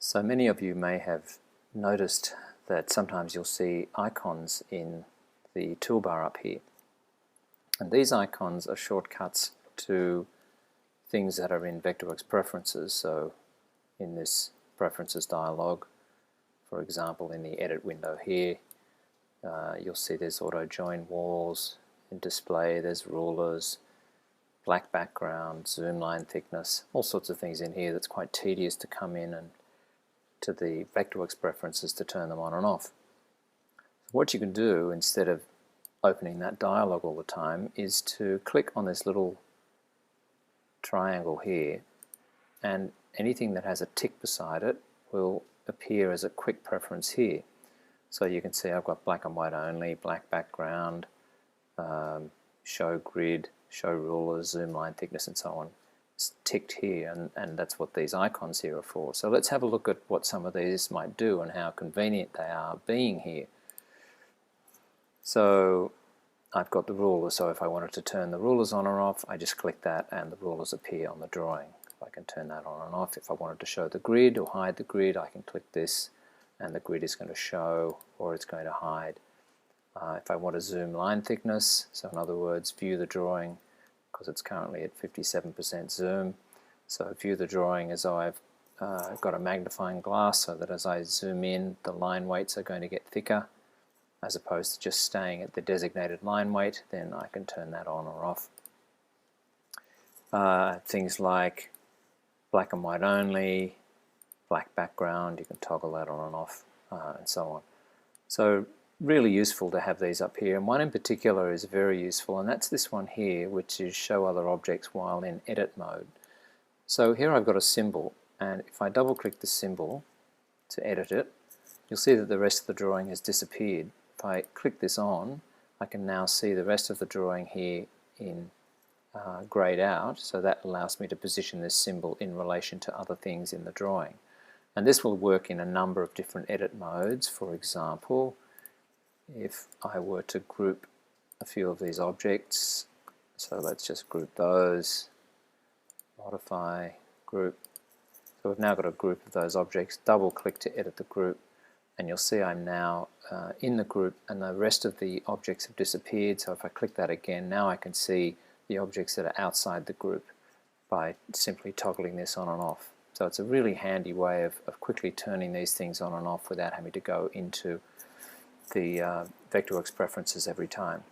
So many of you may have noticed that sometimes you'll see icons in the toolbar up here. And these icons are shortcuts to things that are in Vectorworks preferences. So in this preferences dialog, for example, in the edit window here, you'll see there's auto join walls, in display there's rulers, black background, zoom line thickness, all sorts of things in here that's quite tedious to come in and to the Vectorworks preferences to turn them on and off. What you can do instead of opening that dialog all the time is to click on this little triangle here, and anything that has a tick beside it will appear as a quick preference here. So you can see I've got black and white only, black background, show grid, show rulers, zoom line thickness, and so on. It's ticked here, and that's what these icons here are for. So let's have a look at what some of these might do and how convenient they are being here. So I've got the rulers, so if I wanted to turn the rulers on or off, I just click that and the rulers appear on the drawing. I can turn that on and off. If I wanted to show the grid or hide the grid, I can click this and the grid is going to show or it's going to hide. If I want to zoom line thickness, so in other words view the drawing, because it's currently at 57% zoom, so view the drawing as though I've got a magnifying glass, so that as I zoom in the line weights are going to get thicker as opposed to just staying at the designated line weight. Then I can turn that on or off. Things like black and white only, black background, you can toggle that on and off, and so on. So really useful to have these up here, and one in particular is very useful, and that's this one here, which is show other objects while in edit mode. So here I've got a symbol, and if I double click the symbol to edit it, you'll see that the rest of the drawing has disappeared. If I click this on, I can now see the rest of the drawing here in grayed out, so that allows me to position this symbol in relation to other things in the drawing. And this will work in a number of different edit modes. For example, if I were to group a few of these objects, so let's just group those, modify, group. So we've now got a group of those objects, double click to edit the group, and you'll see I'm now in the group and the rest of the objects have disappeared. So if I click that again, now I can see the objects that are outside the group by simply toggling this on and off. So it's a really handy way of quickly turning these things on and off without having to go into the Vectorworks preferences every time.